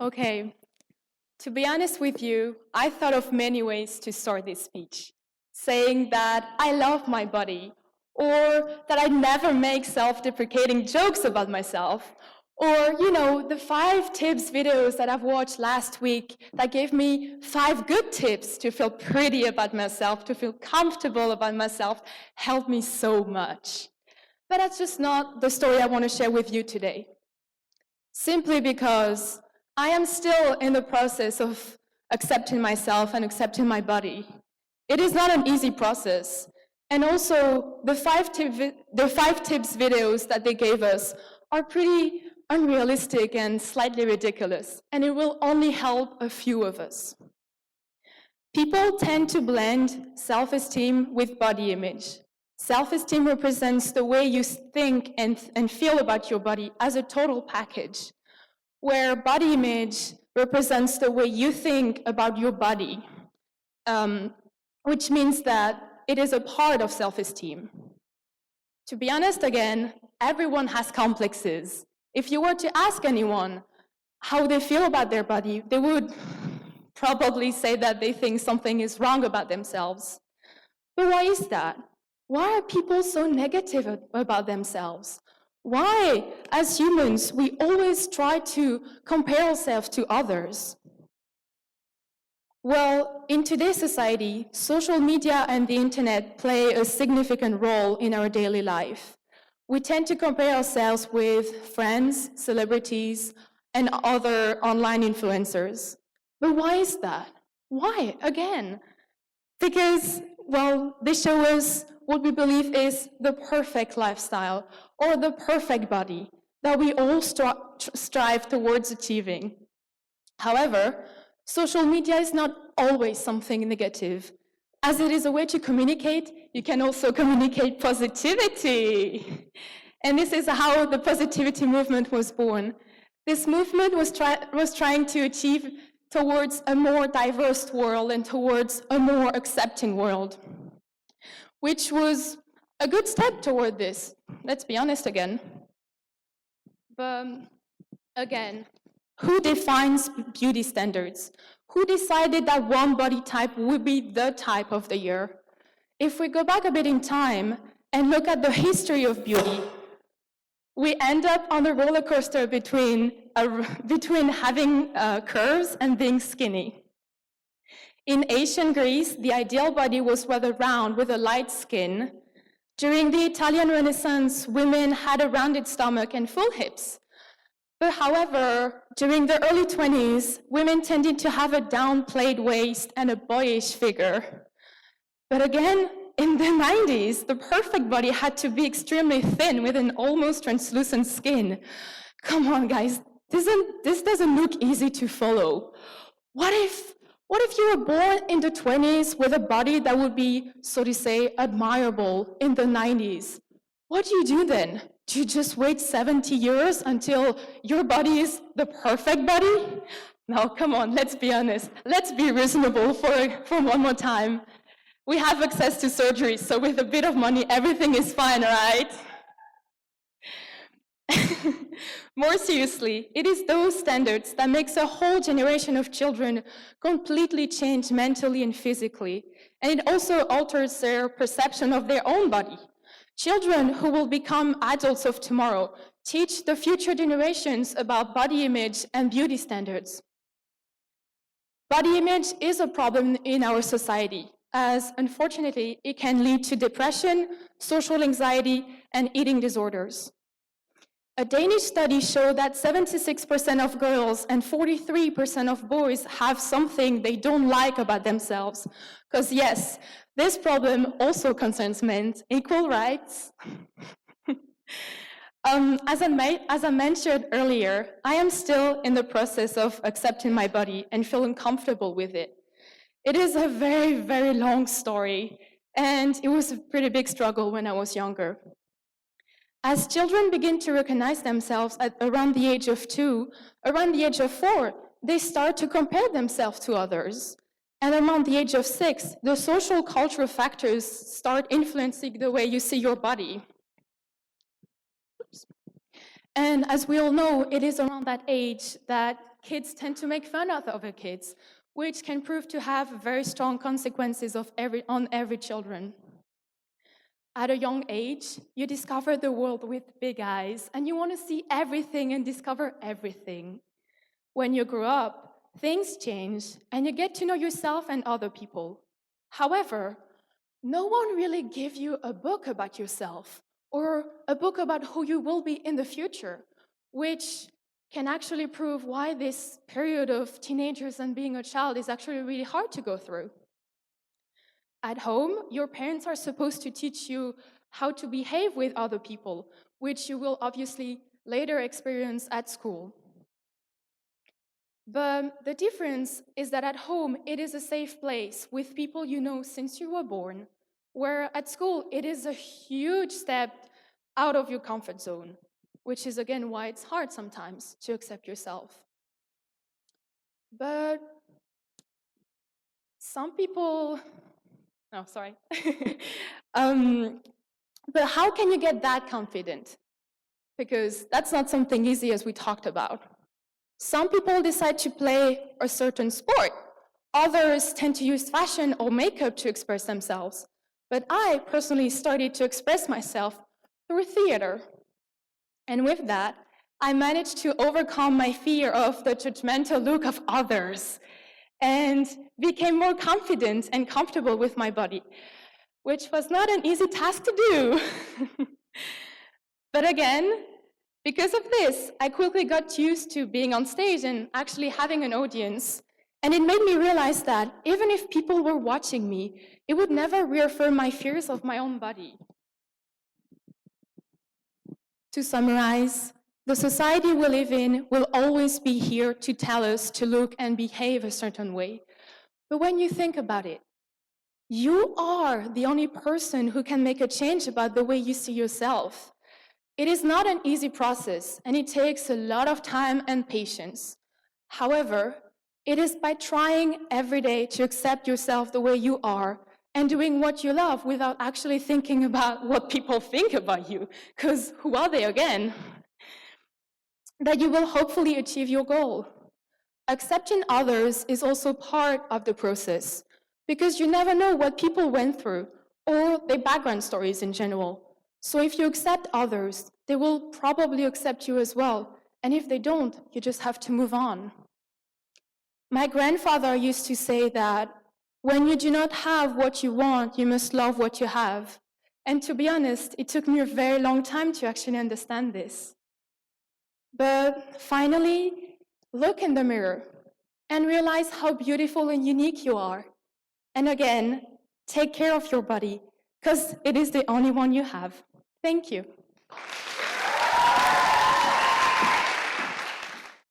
Okay, to be honest with you, I thought of many ways to start this speech, saying that I love my body, or that I never make self-deprecating jokes about myself, or, the 5 tips videos that I've watched last week that gave me 5 good tips to feel pretty about myself, to feel comfortable about myself, helped me so much. But that's just not the story I want to share with you today. Simply because I am still in the process of accepting myself and accepting my body. It is not an easy process. And also, the 5 tips videos that they gave us are pretty unrealistic and slightly ridiculous, and it will only help a few of us. People tend to blend self-esteem with body image. Self-esteem represents the way you think and feel about your body as a total package, where body image represents the way you think about your body, which means that it is a part of self-esteem. To be honest, again, everyone has complexes. If you were to ask anyone how they feel about their body, they would probably say that they think something is wrong about themselves. But why is that? Why are people so negative about themselves? Why, as humans, we always try to compare ourselves to others? Well, in today's society, social media and the internet play a significant role in our daily life. We tend to compare ourselves with friends, celebrities, and other online influencers. But why is that? Why, again? Because, well, they show us what we believe is the perfect lifestyle or the perfect body that we all strive towards achieving. However, social media is not always something negative. As it is a way to communicate, you can also communicate positivity. And this is how the positivity movement was born. This movement was trying to achieve towards a more diverse world and towards a more accepting world, which was a good step toward this. Let's be honest again. But again, who defines beauty standards? Who decided that one body type would be the type of the year? If we go back a bit in time and look at the history of beauty, we end up on a roller coaster between having curves and being skinny. In ancient Greece, the ideal body was rather round with a light skin. During the Italian Renaissance, women had a rounded stomach and full hips. But however, during the early 20s, women tended to have a downplayed waist and a boyish figure. But again, in the 90s, the perfect body had to be extremely thin with an almost translucent skin. Come on, guys, this doesn't look easy to follow. What if you were born in the 20s with a body that would be, so to say, admirable in the 90s? What do you do then? Do you just wait 70 years until your body is the perfect body? No, come on, let's be honest. Let's be reasonable for one more time. We have access to surgery, so with a bit of money, everything is fine, right? More seriously, it is those standards that makes a whole generation of children completely change mentally and physically. And it also alters their perception of their own body. Children who will become adults of tomorrow teach the future generations about body image and beauty standards. Body image is a problem in our society, as unfortunately it can lead to depression, social anxiety, and eating disorders. A Danish study showed that 76% of girls and 43% of boys have something they don't like about themselves. Because yes, this problem also concerns men, equal rights. As I mentioned earlier, I am still in the process of accepting my body and feeling comfortable with it. It is a very, very long story, and it was a pretty big struggle when I was younger. As children begin to recognize themselves at around the age of 2, around the age of 4, they start to compare themselves to others. And around the age of 6, the social cultural factors start influencing the way you see your body. And as we all know, it is around that age that kids tend to make fun of other kids, which can prove to have very strong consequences on every children. At a young age, you discover the world with big eyes, and you want to see everything and discover everything. When you grow up, things change, and you get to know yourself and other people. However, no one really gives you a book about yourself or a book about who you will be in the future, which can actually prove why this period of teenagers and being a child is actually really hard to go through. At home, your parents are supposed to teach you how to behave with other people, which you will obviously later experience at school. But the difference is that at home, it is a safe place with people you know since you were born, where at school, it is a huge step out of your comfort zone, which is again why it's hard sometimes to accept yourself. But some people, oh, sorry. But how can you get that confident? Because that's not something easy as we talked about. Some people decide to play a certain sport. Others tend to use fashion or makeup to express themselves. But I personally started to express myself through theater. And with that, I managed to overcome my fear of the judgmental look of others and became more confident and comfortable with my body, which was not an easy task to do. But again, because of this, I quickly got used to being on stage and actually having an audience. And it made me realize that even if people were watching me, it would never reaffirm my fears of my own body. To summarize, the society we live in will always be here to tell us to look and behave a certain way. But when you think about it, you are the only person who can make a change about the way you see yourself. It is not an easy process, and it takes a lot of time and patience. However, it is by trying every day to accept yourself the way you are and doing what you love without actually thinking about what people think about you, because who are they again? That you will hopefully achieve your goal. Accepting others is also part of the process, because you never know what people went through or their background stories in general. So if you accept others, they will probably accept you as well. And if they don't, you just have to move on. My grandfather used to say that when you do not have what you want, you must love what you have. And to be honest, it took me a very long time to actually understand this. But finally, look in the mirror and realize how beautiful and unique you are. And again, take care of your body, because it is the only one you have. Thank you.